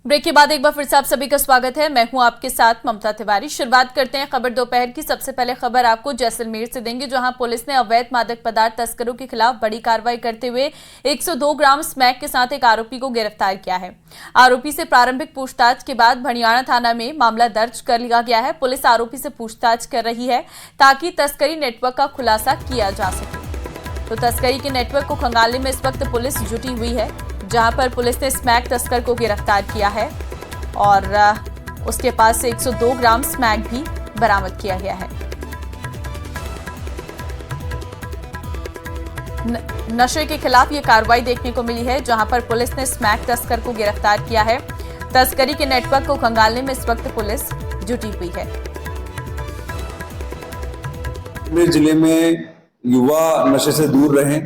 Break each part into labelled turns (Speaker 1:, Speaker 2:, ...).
Speaker 1: Break के बाद एक बार फिर से आप सभी का स्वागत है। मैं हूं आपके साथ ममता तिवारी। शुरुआत करते हैं खबर दोपहर की। सबसे पहले खबर आपको जैसलमेर से देंगे, जहां पुलिस ने अवैध मादक पदार्थ तस्करों के खिलाफ बड़ी कार्रवाई करते हुए 102 ग्राम स्मैक के साथ एक आरोपी को गिरफ्तार किया है। आरोपी से प्रारंभिक पूछताछ के बाद भड़ियाणा थाना में मामला दर्ज कर लिया गया है। पुलिस आरोपी से पूछताछ कर रही है ताकि तस्करी नेटवर्क का खुलासा किया जा सके। तो तस्करी के नेटवर्क को खंगालने में इस वक्त पुलिस जुटी हुई है, जहां पर पुलिस ने स्मैक तस्कर को गिरफ्तार किया है और उसके पास से 102 ग्राम स्मैक भी बरामद किया गया है। नशे के खिलाफ ये कार्रवाई देखने को मिली है, जहां पर पुलिस ने स्मैक तस्कर को गिरफ्तार किया है। तस्करी के नेटवर्क को खंगालने में इस वक्त पुलिस जुटी हुई है।
Speaker 2: जिले में युवा नशे से दूर रहें,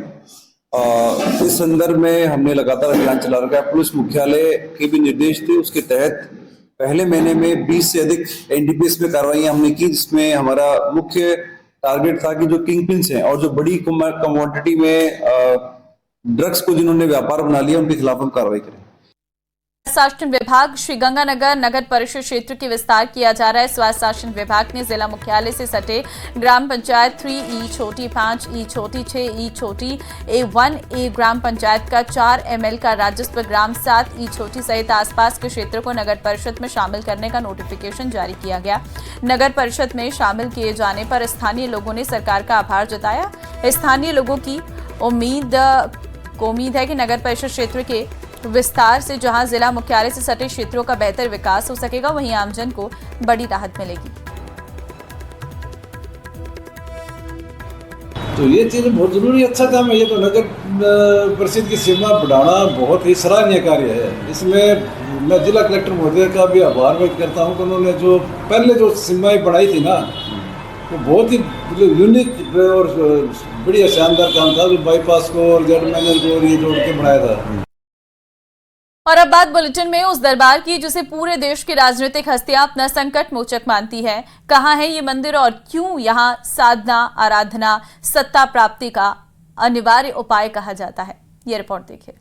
Speaker 2: इस संदर्भ में हमने लगातार अभियान चला रखा है। पुलिस मुख्यालय के भी निर्देश थे, उसके तहत पहले महीने में 20 से अधिक एनडीपीएस में कार्रवाइयां हमने की, जिसमें हमारा मुख्य टारगेट था कि जो किंग पिन्स हैं और जो बड़ी क्वांटिटी में ड्रग्स को जिन्होंने व्यापार बना लिया, उनके खिलाफ हम कार्रवाई करें।
Speaker 1: शासन विभाग श्रीगंगानगर नगर परिषद क्षेत्र की विस्तार किया जा रहा है। स्वास्थ्य शासन विभाग ने जिला मुख्यालय से सटे ग्राम पंचायत 3E छोटी 5E छोटी 6E छोटी A1A ग्राम पंचायत का 4 ML का राजस्व ग्राम 7E छोटी सहित आसपास के क्षेत्र को नगर परिषद में शामिल करने का नोटिफिकेशन जारी किया गया। नगर परिषद में शामिल किए जाने पर स्थानीय लोगों ने सरकार का आभार जताया। स्थानीय लोगों की उम्मीद है कि नगर परिषद क्षेत्र के विस्तार से जहां जिला मुख्यालय से सटे क्षेत्रों का बेहतर विकास हो सकेगा, वहीं आमजन को बड़ी राहत मिलेगी।
Speaker 3: तो ये चीज बहुत जरूरी, अच्छा काम है। ये तो नगर परिषद की सीमा बढ़ाना बहुत ही सराहनीय कार्य है। इसमें मैं जिला कलेक्टर महोदय का भी आभार व्यक्त करता हूँ कि उन्होंने जो पहले जो सीमाएं बढ़ाई थी ना, वो बहुत ही यूनिक और बढ़िया शानदार काम था, जो बाईपास को और जेड मैनर को और ये जोड़ के बनाया था।
Speaker 1: और अब बात बुलेटिन में उस दरबार की जिसे पूरे देश की राजनीतिक हस्तियां अपना संकट मोचक मानती है। कहां है ये मंदिर और क्यों यहां साधना, आराधना, सत्ता प्राप्ति का अनिवार्य उपाय कहा जाता है? ये रिपोर्ट देखिए।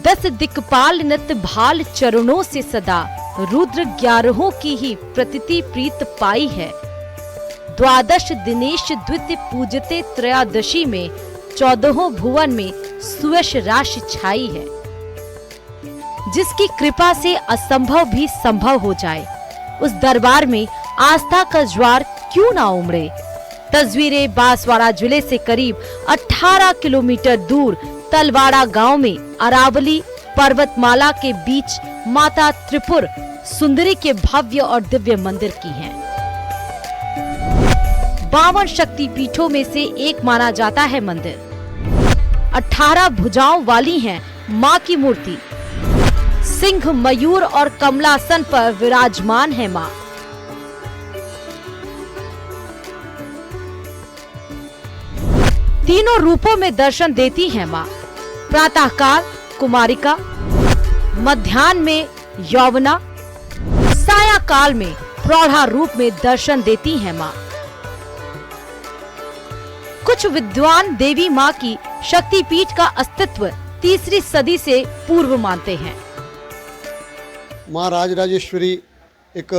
Speaker 4: दस दिक्पाल नित भाल चरणों से सदा, रुद्र 11 की ही प्रतीति प्रीत पाई है। द्वादश दिनेश द्वितीय पूजते त्रयोदशी में, 14 भुवन में सुयश राशि छाई है। जिसकी कृपा से असंभव भी संभव हो जाए, उस दरबार में आस्था का ज्वार क्यों ना उमड़े। तस्वीरें बांसवाड़ा जिले से करीब 18 किलोमीटर दूर तलवाड़ा गांव में अरावली पर्वतमाला के बीच माता त्रिपुर सुंदरी के भव्य और दिव्य मंदिर की है। 52 शक्ति पीठों में से एक माना जाता है मंदिर। 18 भुजाओं वाली है मां की मूर्ति। सिंह, मयूर और कमलासन पर विराजमान है मां। तीनों रूपों में दर्शन देती है मां। प्रातःकाल कुमारिका, मध्याह्न में यौवना, साया काल में प्रौढ़ा रूप में दर्शन देती है मां। कुछ विद्वान देवी मां की शक्तिपीठ का अस्तित्व 3री सदी से पूर्व मानते हैं।
Speaker 5: मां राजराजेश्वरी एक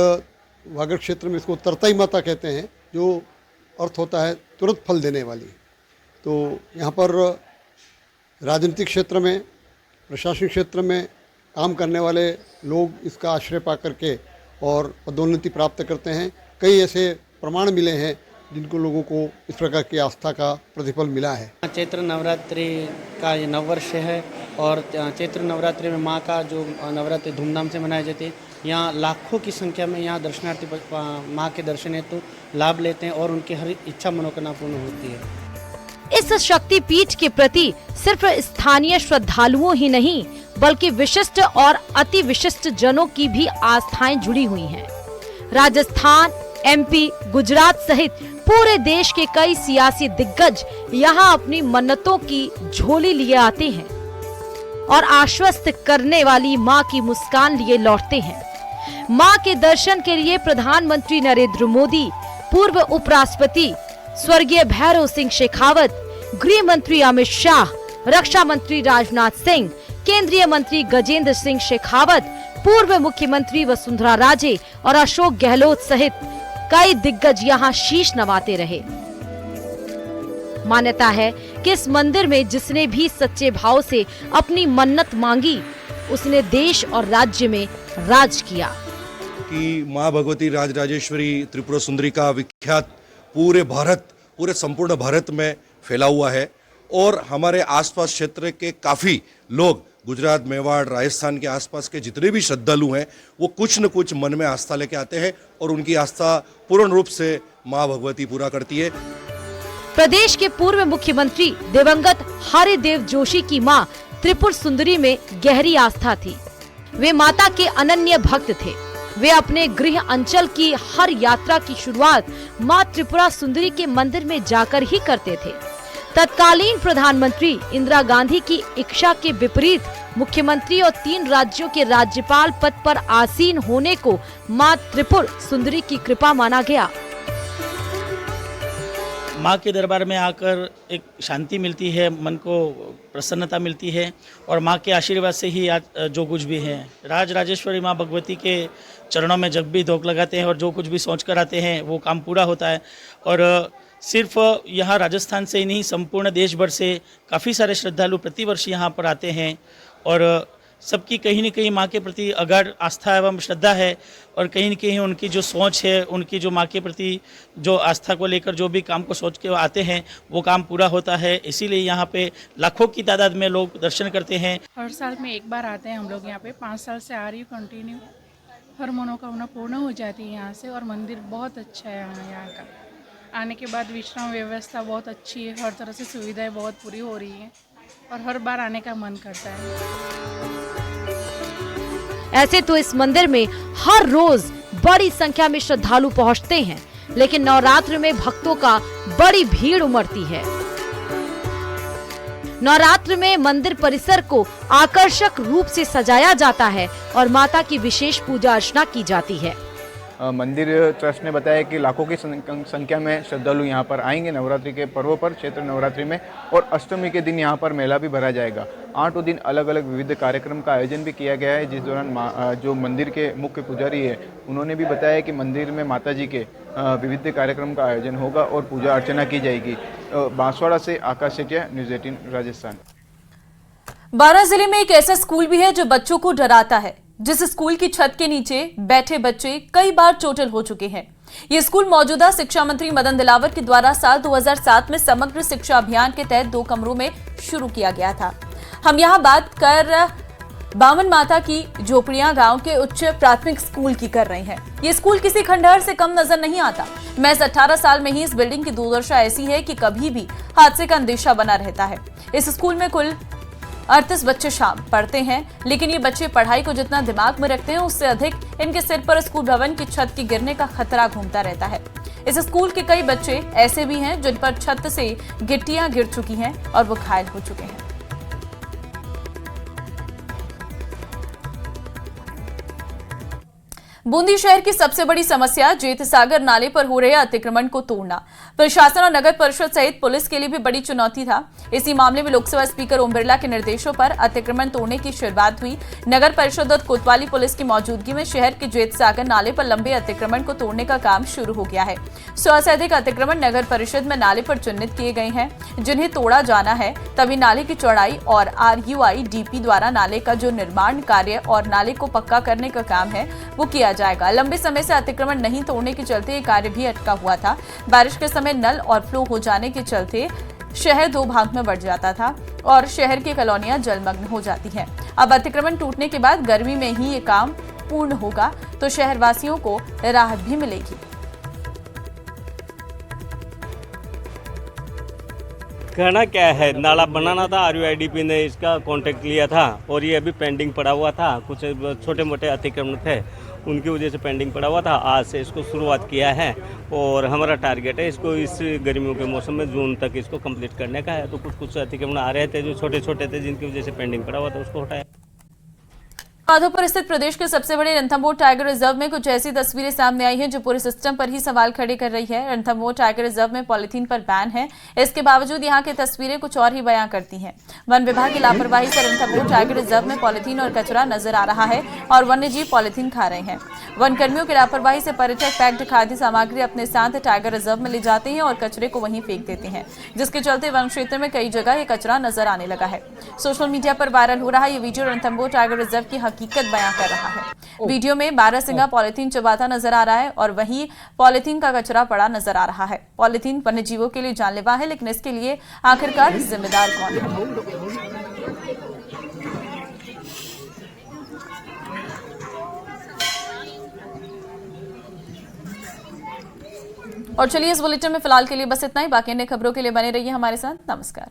Speaker 5: वागड़ क्षेत्र में इसको तरताई माता कहते हैं, जो अर्थ होता है तुरंत फल देने वाली। तो यहाँ पर राजनीतिक क्षेत्र में, प्रशासनिक क्षेत्र में काम करने वाले लोग इसका आश्रय पा करके और पदोन्नति प्राप्त करते हैं। कई ऐसे प्रमाण मिले हैं जिनको लोगों को इस प्रकार की आस्था का प्रतिफल मिला है।
Speaker 6: चैत्र नवरात्रि का ये नववर्ष है और चैत्र नवरात्रि में माँ का जो नवरात्रि धूमधाम से मनाई जाती है। यहाँ लाखों की संख्या में यहाँ दर्शनार्थी माँ के दर्शन हेतु लाभ लेते हैं और उनकी हर इच्छा मनोकामना पूर्ण होती है।
Speaker 4: इस शक्तिपीठ के प्रति सिर्फ स्थानीय श्रद्धालुओं ही नहीं, बल्कि विशिष्ट और अति विशिष्ट जनों की भी आस्थाएं जुड़ी हुई हैं। राजस्थान, MP, गुजरात सहित पूरे देश के कई सियासी दिग्गज यहाँ अपनी मन्नतों की झोली लिए आते हैं और आश्वस्त करने वाली माँ की मुस्कान लिए लौटते हैं। माँ के दर्शन के लिए प्रधानमंत्री नरेंद्र मोदी, पूर्व उपराष्ट्रपति स्वर्गीय भैरव सिंह शेखावत, गृह मंत्री अमित शाह, रक्षा मंत्री राजनाथ सिंह, केंद्रीय मंत्री गजेंद्र सिंह शेखावत, पूर्व मुख्यमंत्री वसुंधरा राजे और अशोक गहलोत सहित कई दिग्गज यहाँ शीश नवाते रहे। मान्यता है कि इस मंदिर में जिसने भी सच्चे भाव से अपनी मन्नत मांगी, उसने देश और राज्य में राज किया।
Speaker 7: कि माँ भगवती राजराजेश्वरी त्रिपुरा सुंदरी का विख्यात पूरे संपूर्ण भारत में फैला हुआ है और हमारे आसपास क्षेत्र के काफ़ी लोग, गुजरात, मेवाड़, राजस्थान के आसपास के जितने भी श्रद्धालु हैं, वो कुछ न कुछ मन में आस्था लेके आते हैं और उनकी आस्था पूर्ण रूप से माँ भगवती पूरा करती है।
Speaker 4: प्रदेश के पूर्व मुख्यमंत्री दिवंगत हरिदेव जोशी की मां त्रिपुर सुंदरी में गहरी आस्था थी। वे माता के अनन्य भक्त थे। वे अपने गृह अंचल की हर यात्रा की शुरुआत मां त्रिपुरा सुंदरी के मंदिर में जाकर ही करते थे। तत्कालीन प्रधानमंत्री इंदिरा गांधी की इच्छा के विपरीत मुख्यमंत्री और 3 राज्यों के राज्यपाल पद पर आसीन होने को मां त्रिपुर सुंदरी की कृपा माना गया।
Speaker 6: माँ के दरबार में आकर एक शांति मिलती है, मन को प्रसन्नता मिलती है और माँ के आशीर्वाद से ही आज जो कुछ भी है, राजराजेश्वरी माँ भगवती के चरणों में जब भी धोख लगाते हैं और जो कुछ भी सोच कर आते हैं वो काम पूरा होता है। और सिर्फ यहाँ राजस्थान से ही नहीं, संपूर्ण देश भर से काफ़ी सारे श्रद्धालु प्रतिवर्ष यहाँ पर आते हैं और सबकी कहीं न कहीं माँ के प्रति अगाध आस्था एवं श्रद्धा है और कहीं न कहीं उनकी जो सोच है, उनकी जो माँ के प्रति जो आस्था को लेकर जो भी काम को सोच के आते हैं वो काम पूरा होता है। इसीलिए यहाँ पे लाखों की तादाद में लोग दर्शन करते हैं।
Speaker 8: हर साल में एक बार आते हैं हम लोग यहाँ पे, 5 साल से आ रही हूँ कंटिन्यू। हर मनोकामना पूर्ण हो जाती है यहाँ से और मंदिर बहुत अच्छा है यहाँ का। आने के बाद विश्राम व्यवस्था बहुत अच्छी है, हर तरह से सुविधाएँ बहुत पूरी हो रही हैं और हर बार आने का मन करता है।
Speaker 4: ऐसे तो इस मंदिर में हर रोज बड़ी संख्या में श्रद्धालु पहुंचते हैं, लेकिन नवरात्र में भक्तों का बड़ी भीड़ उमड़ती है। नवरात्र में मंदिर परिसर को आकर्षक रूप से सजाया जाता है और माता की विशेष पूजा अर्चना की जाती है।
Speaker 9: मंदिर ट्रस्ट ने बताया कि लाखों की संख्या में श्रद्धालु यहाँ पर आएंगे नवरात्रि के पर्व पर, चैत्र नवरात्रि में, और अष्टमी के दिन यहाँ पर मेला भी भरा जाएगा। 8 दिन अलग अलग विविध कार्यक्रम का आयोजन भी किया गया है, जिस दौरान जो मंदिर के मुख्य पुजारी है उन्होंने भी बताया कि मंदिर में माता जी के विविध कार्यक्रम का आयोजन होगा और पूजा अर्चना की जाएगी। बांसवाड़ा से आकाश सेठिया, न्यूज़ 18 राजस्थान।
Speaker 1: बारां जिले में एक ऐसा स्कूल भी है जो बच्चों को डराता है, जिस स्कूल की छत के नीचे बैठे बच्चे कई बार चोटिल हो चुके हैं। ये स्कूल मौजूदा शिक्षा मंत्री मदन दिलावर के द्वारा साल 2007 में समग्र शिक्षा अभियान के तहत 2 कमरों में शुरू किया गया था। हम यहाँ बात कर बामन माता की झोपड़ियां गांव के उच्च प्राथमिक स्कूल की कर रहे हैं। ये स्कूल किसी खंडहर से कम नजर नहीं आता। महज 18 साल में ही इस बिल्डिंग की दुर्दशा ऐसी है कि कभी भी हादसे का अंदेशा बना रहता है। इस स्कूल में कुल 38 बच्चे पढ़ते हैं, लेकिन ये बच्चे पढ़ाई को जितना दिमाग में रखते हैं उससे अधिक इनके सिर पर स्कूल भवन की छत के गिरने का खतरा घूमता रहता है। इस स्कूल के कई बच्चे ऐसे भी हैं जिन पर छत से गिट्टियां गिर चुकी हैं और वो घायल हो चुके हैं। बूंदी शहर की सबसे बड़ी समस्या जेत सागर नाले पर हो रहे अतिक्रमण को तोड़ना प्रशासन और नगर परिषद सहित पुलिस के लिए भी बड़ी चुनौती था। इसी मामले में लोकसभा स्पीकर ओम बिरला के निर्देशों पर अतिक्रमण तोड़ने की शुरुआत हुई। नगर परिषद और कोतवाली पुलिस की मौजूदगी में शहर के जेत सागर नाले पर लंबे अतिक्रमण को तोड़ने का काम शुरू हो गया है। 100 से अधिक अतिक्रमण नगर परिषद में नाले पर चिन्हित किए गए हैं, जिन्हें तोड़ा जाना है। तभी नाले की चौड़ाई और RUIDP द्वारा नाले का जो निर्माण कार्य और नाले को पक्का करने का काम है वो किया जाएगा। लंबे समय से अतिक्रमण नहीं तोड़ने के चलते ये कार्य भी अटका हुआ था। बारिश के समय नल और फ्लो हो जाने के चलते शहर 2 भाग में बढ़ जाता था और शहर की कॉलोनियां जलमग्न हो जाती हैं। अब अतिक्रमण टूटने के बाद गर्मी में ही ये काम पूर्ण होगा तो शहरवासियों को राहत भी मिलेगी।
Speaker 10: कहना क्या है, नाला बनाना था, RUIDP ने इसका कॉन्ट्रैक्ट लिया था और ये अभी पेंडिंग पड़ा हुआ था। कुछ छोटे मोटे अतिक्रमण थे, उनकी वजह से पेंडिंग पड़ा हुआ था। आज से इसको शुरुआत किया है और हमारा टारगेट है इसको इस गर्मियों के मौसम में जून तक इसको कंप्लीट करने का है। तो कुछ अतिक्रमण आ रहे थे जो छोटे छोटे थे, जिनकी वजह से पेंडिंग पड़ा हुआ था, उसको हटाया।
Speaker 1: माधोपुर स्थित प्रदेश के सबसे बड़े रणथंभौर टाइगर रिजर्व में कुछ ऐसी तस्वीरें सामने आई हैं जो पूरे सिस्टम पर ही सवाल खड़े कर रही है। रणथंभौर टाइगर रिजर्व में पॉलिथीन पर बैन है, इसके बावजूद यहां की तस्वीरें कुछ और ही बयां करती हैं। वन विभाग की लापरवाही से रणथंभौर टाइगर रिजर्व में पॉलिथीन और कचरा नजर आ रहा है और वन्यजीव पॉलिथीन खा रहे हैं। वन कर्मियों की लापरवाही से पर्यटक पैक्ड खाद्य सामग्री अपने साथ टाइगर रिजर्व में ले जाते हैं और कचरे को वहीं फेंक देते हैं, जिसके चलते वन क्षेत्र में कई जगह ये कचरा नजर आने लगा है। सोशल मीडिया पर वायरल हो रहा ये वीडियो रणथंभौर टाइगर रिजर्व की हकीकत बयां कर रहा है। वीडियो में बारहसिंगा पॉलिथीन चबाता नजर आ रहा है और वहीं पॉलिथीन का कचरा पड़ा नजर आ रहा है। पॉलिथीन वन्यजीवों के लिए जानलेवा है, लेकिन इसके लिए आखिरकार जिम्मेदार कौन है? और चलिए इस बुलेटिन में फिलहाल के लिए बस इतना ही। बाकी अन्य खबरों के लिए बने रहिए हमारे साथ। नमस्कार।